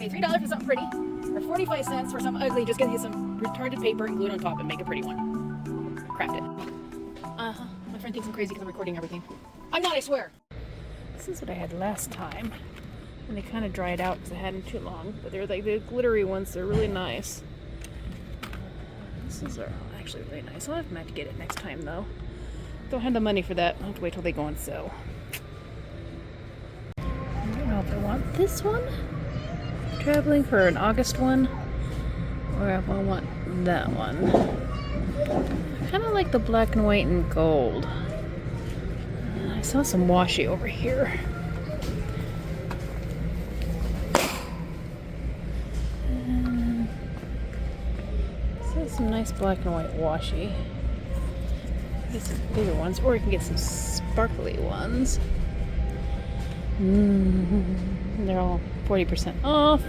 pay $3 for something pretty, or 45 cents for something ugly. Just get some retarded paper and glue it on top and make a pretty one. Craft it. My friend thinks I'm crazy because I'm recording everything. I'm not, I swear. This is what I had last time. And they kind of dried out because I had them too long. But they're like the glittery ones. They're really nice. This is actually really nice. I'll have to get it next time though. Don't have the money for that. I'll have to wait till they go on sale. I don't know if I want this one. Traveling for an August one. Or if I want that one. I kind of like the black and white and gold. I saw some washi over here. Some nice black and white washi. Get some bigger ones, or you can get some sparkly ones. They're all 40% off.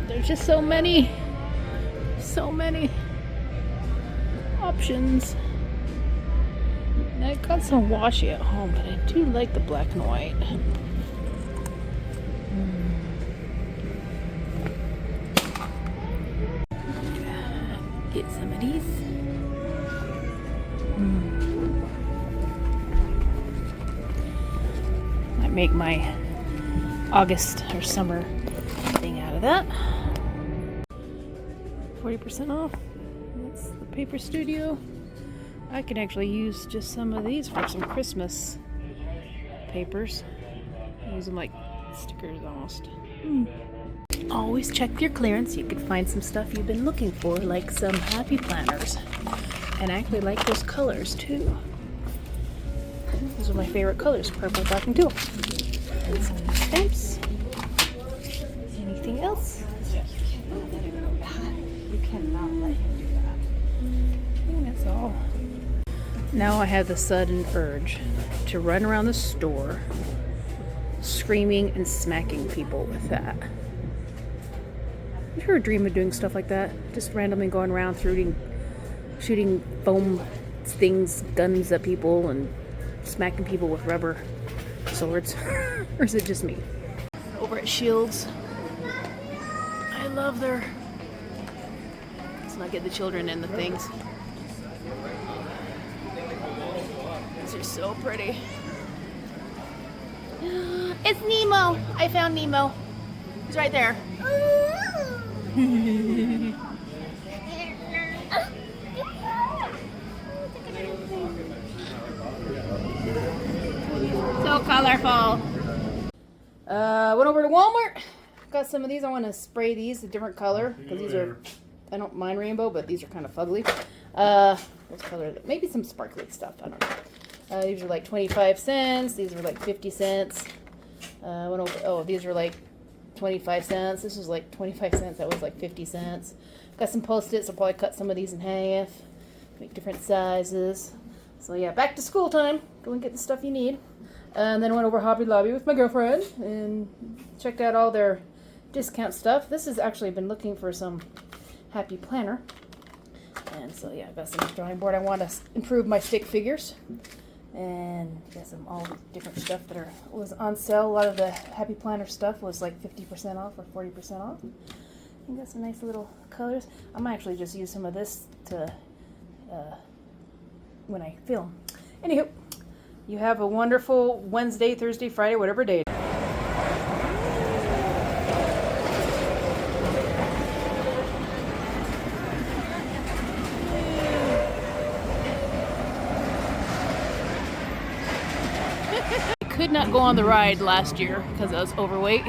There's just so many options. And I got some washi at home, but I do like the black and white. Get some of these. Might make my August or summer thing out of that. 40% off. That's the Paper Studio. I could actually use just some of these for some Christmas papers. Use them like stickers almost. Always check your clearance. You could find some stuff you've been looking for, like some happy planners. And I actually like those colors too. Those are my favorite colors, purple, black, and teal. And some stamps. Anything else? You cannot let him do that. I think that's all. Now I have the sudden urge to run around the store screaming and smacking people with that. You ever dream of doing stuff like that? Just randomly going around shooting foam things, guns at people, and smacking people with rubber swords? Or is it just me? Over at Shields, I love their... Let's not get the children in the things. These are so pretty. It's Nemo! I found Nemo. He's right there. So colorful. Went over to Walmart. Got some of these. I want to spray these a different color because these are, I don't mind rainbow, but these are kind of fugly. What color? Maybe some sparkly stuff. I don't know. These are like 25 cents. These are like 50 cents. Went over. Oh, these are like 25 cents. This was like 25 cents. That was like 50 cents. Got some Post-its. I'll probably cut some of these in half. Make different sizes. So yeah, back to school time. Go and get the stuff you need. And then went over Hobby Lobby with my girlfriend and checked out all their discount stuff. This has actually been looking for some happy planner. And so yeah, I got some drawing board. I want to improve my stick figures. And got some all different stuff that was on sale. A lot of the happy planner stuff was like 50% off or 40% off. And got some nice little colors. I might actually just use some of this to when I film. Anywho, you have a wonderful Wednesday, Thursday, Friday, whatever day. I could not go on the ride last year because I was overweight.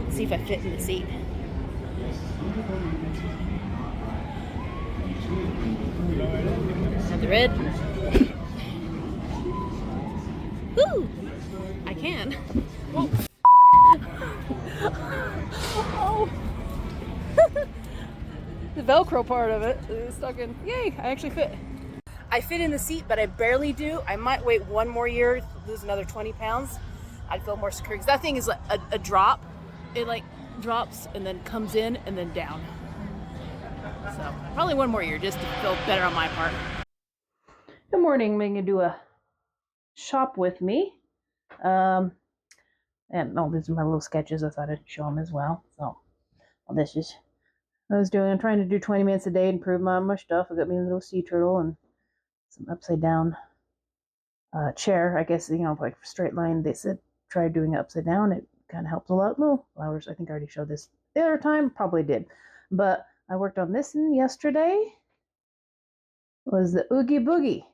Let's see if I fit in the seat. The red. Woo! I can. Whoa. Oh. The Velcro part of it is stuck in. Yay! I actually fit. I fit in the seat, but I barely do. I might wait one more year, lose another 20 pounds. I'd feel more secure because that thing is like a drop. It like drops and then comes in and then down. So probably one more year just to feel better on my part. Good morning. I'm going to do a shop with me. And these are my little sketches. I thought I'd show them as well. So this is I'm trying to do 20 minutes a day and improve my stuff. I got me a little sea turtle and some upside down chair. I guess, like straight line. They said try doing it upside down. It kind of helps a lot. Little flowers. I think I already showed this the other time. Probably did. But I worked on this one yesterday. Was the Oogie Boogie.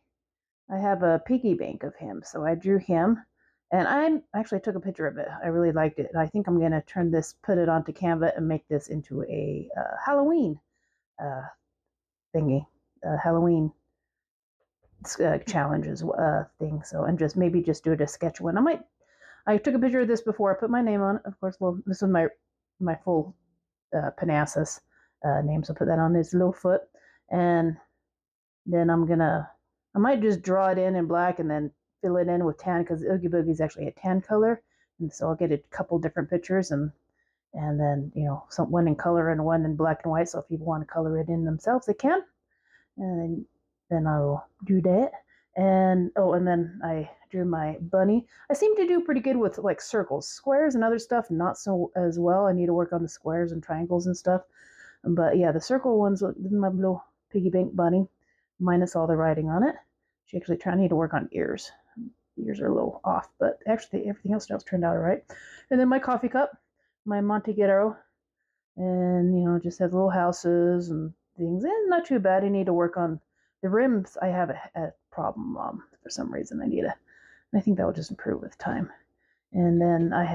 I have a piggy bank of him, so I drew him. And I actually took a picture of it. I really liked it. And I think I'm going to put it onto Canva and make this into a Halloween thingy, Halloween challenges thing. So, and maybe just do it a sketch one. I took a picture of this before I put my name on it. Of course, well, this is my full Panassus name. So put that on his little foot. And then I might just draw it in black and then fill it in with tan, because Oogie Boogie is actually a tan color, and so I'll get a couple different pictures and then one in color and one in black and white. So if people want to color it in themselves, they can. And then I'll do that. And then I drew my bunny. I seem to do pretty good with like circles, squares, and other stuff. Not so as well. I need to work on the squares and triangles and stuff. But yeah, the circle ones, my little piggy bank bunny, minus all the writing on it. She actually need to work on ears. Ears are a little off, but actually everything else turned out all right. And then my coffee cup, my Montegero, and just has little houses and things. And not too bad. I need to work on the rims. I have a problem for some reason. I think that will just improve with time. And then I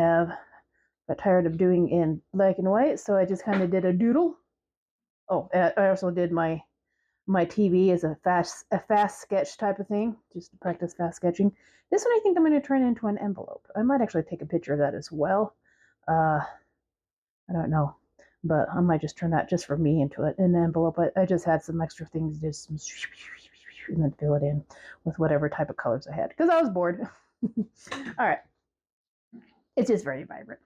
got tired of doing in black and white, so I just kind of did a doodle. Oh, I also did my TV as a fast sketch type of thing, just to practice fast sketching. This one I think I'm going to turn into an envelope. I might actually take a picture of that as well. I don't know, but I might just turn that just for me into an envelope. I just had some extra things, just some, and then fill it in with whatever type of colors I had, because I was bored. All right. It's just very vibrant.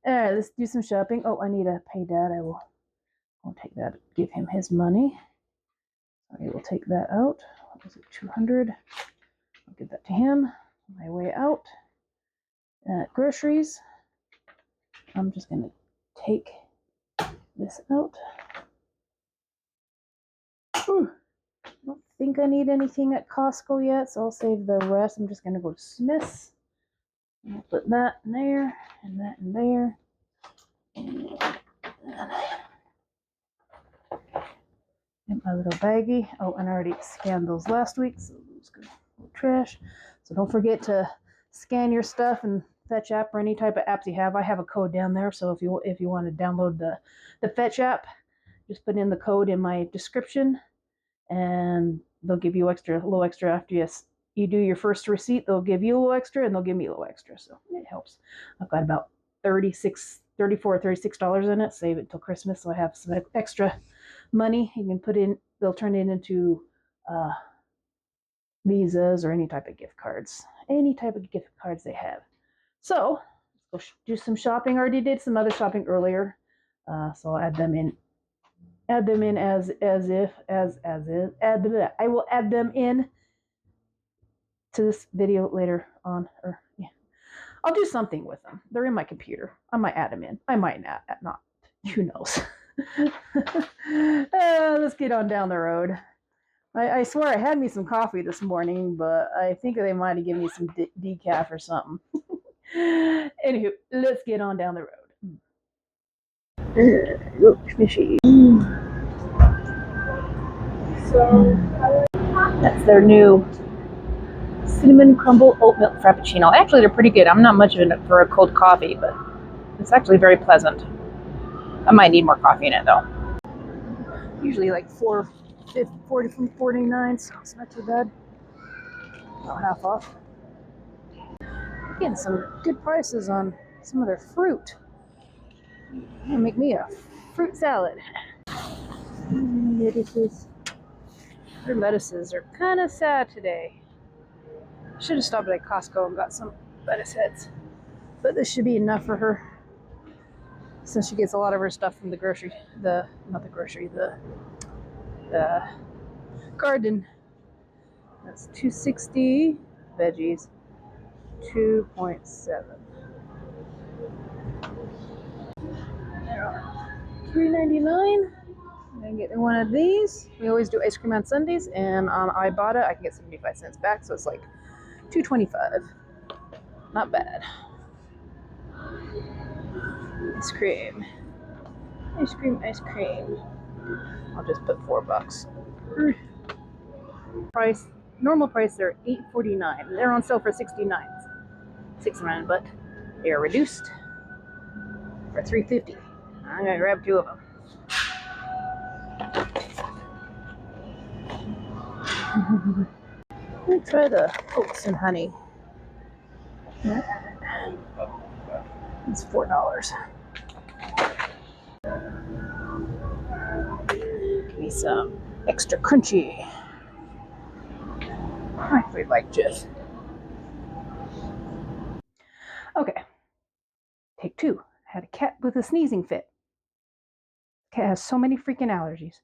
All right, let's do some shopping. Oh, I need to pay Dad. I'll take that, give him his money. I will take that out. What was it, 200? I'll give that to him. My way out. Groceries. I'm just going to take this out. Ooh, I don't think I need anything at Costco yet, so I'll save the rest. I'm just going to go to Smith's. I'll put that in there, and that in there. And my little baggie. Oh, and I already scanned those last week, so I'm just going to go trash. So don't forget to scan your stuff and Fetch app or any type of apps you have. I have a code down there, so if you want to download the Fetch app, just put in the code in my description, and they'll give you a little extra after you do your first receipt. They'll give you a little extra, and they'll give me a little extra, so it helps. I've got about $34 or $36 in it. Save it till Christmas, so I have some extra money. You can put in. They'll turn it into Visas or any type of gift cards. Any type of gift cards they have. So let's go do some shopping. I already did some other shopping earlier, so I'll add them in. Add them in as if. I will add them in to this video later on. Or yeah, I'll do something with them. They're in my computer. I might add them in. I might not. Who knows? Let's get on down the road. I swear I had me some coffee this morning, but I think they might have given me some decaf or something. Anywho, let's get on down the road. Look, fishy. So that's their new cinnamon crumble oat milk frappuccino. Actually, they're pretty good. I'm not much of it for a cold coffee, but it's actually very pleasant. I might need more coffee in it though. Usually like $49, so it's not too bad. About half off. Getting some good prices on some of their fruit. Gonna make me a fruit salad. Their lettuces are kind of sad today. Should have stopped at Costco and got some lettuce heads, but this should be enough for her since she gets a lot of her stuff from the garden. That's $2.60 veggies, 2.7. $3.99. I'm gonna get me one of these. We always do ice cream on Sundays, and on Ibotta I can get 75 cents back, so it's like $2.25. Not bad. Ice cream. Ice cream, ice cream. I'll just put $4. Price, normal price, they're $8.49. They're on sale for $69, but they are reduced for $3.50. I'm gonna grab 2 of them. Let's try the oats and honey. It's $4. Give me some extra crunchy. I actually like Jif. Okay. Take 2. I had a cat with a sneezing fit. Cat has so many freaking allergies.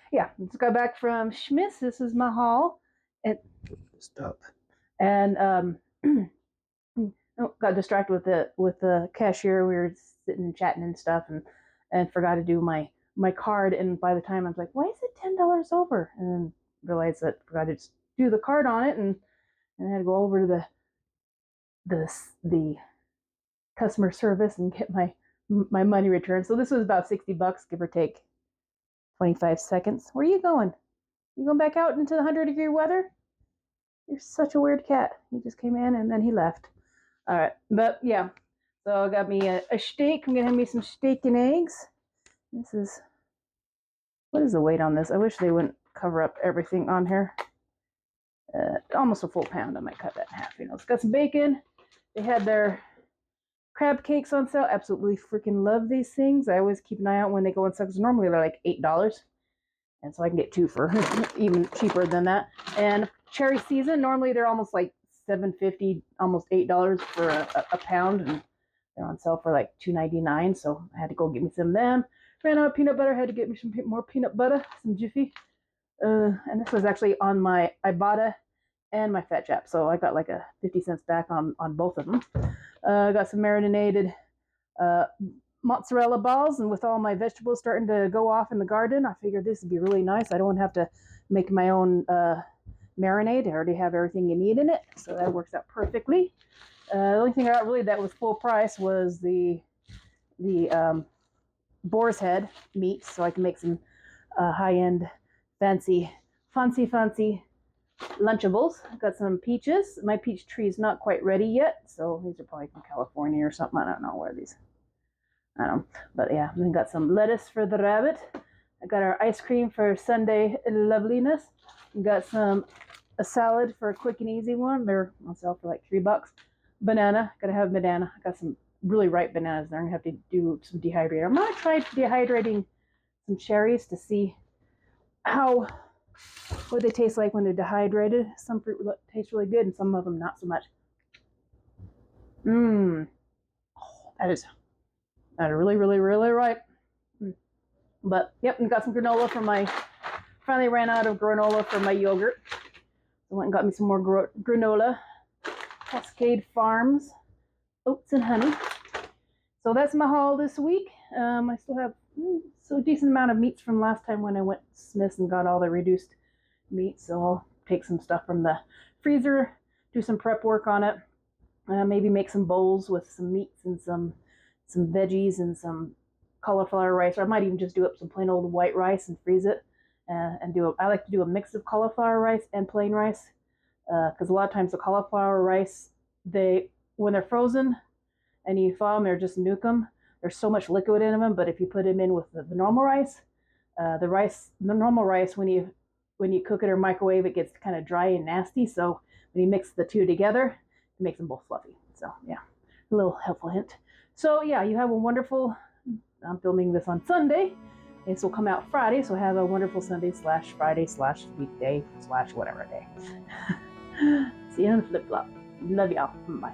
Yeah, let's go back from Schmitz. This is my haul. Stop. And got distracted with the cashier. We were sitting and chatting and stuff, and forgot to do my card. And by the time I was like, why is it $10 over? And then realized that I forgot to just do the card on it, and I had to go over to the customer service and get my money returned. So this was about $60, give or take 25 seconds. Where are you going? You going back out into the 100-degree weather? You're such a weird cat. He just came in and then he left. All right, but yeah. So I got me a steak. I'm gonna have me some steak and eggs. This is, what is the weight on this? I wish they wouldn't cover up everything on here. Almost a full pound. I might cut that in half. It's got some bacon. They had their crab cakes on sale. Absolutely freaking love these things. I always keep an eye out when they go on sale because normally they're like $8. And so I can get 2 for even cheaper than that. And cherry season, normally they're almost like $7.50, almost $8 for a pound. And they're on sale for like $2.99. So I had to go get me some of them. Ran out of peanut butter. Had to get me some more peanut butter, some Jiffy. And this was actually on my Ibotta and my Fat Jap. So I got like a 50 cents back on both of them. I got some marinated mozzarella balls, and with all my vegetables starting to go off in the garden, I figured this would be really nice. I don't have to make my own marinade. I already have everything you need in it, so that works out perfectly. The only thing I got really that was full price was the boar's head meat, so I can make some high-end, fancy Lunchables. I've got some peaches. My peach tree is not quite ready yet, so these are probably from California or something. I don't know where these. I don't know, but yeah. We got some lettuce for the rabbit. I got our ice cream for Sunday loveliness. We got a salad for a quick and easy one. They're on sale for like $3. Banana. Gotta have banana. I got some really ripe bananas there. I'm gonna have to do some dehydrator. I'm gonna try dehydrating some cherries to see what they taste like when they're dehydrated. Some fruit taste really good, and some of them not so much. That is really, really, really ripe. But yep, and got some granola for finally ran out of granola for my yogurt. So went and got me some more granola. Cascade Farms oats and honey. So that's my haul this week. I still have a decent amount of meats from last time when I went to Smith's and got all the reduced meat. So I'll take some stuff from the freezer, do some prep work on it, maybe make some bowls with some meats and some veggies and some cauliflower rice. Or I might even just do up some plain old white rice and freeze it and I like to do a mix of cauliflower rice and plain rice because a lot of times the cauliflower rice, when they're frozen and you thaw them or just nuke them, there's so much liquid in them. But if you put them in with the normal rice, the normal rice, when you cook it or microwave, it gets kind of dry and nasty. So when you mix the two together, it makes them both fluffy. So yeah, a little helpful hint. So yeah, you have a wonderful, I'm filming this on Sunday. This will come out Friday. So have a wonderful Sunday / Friday / weekday / whatever day. See you on the flip flop. Love y'all. Bye.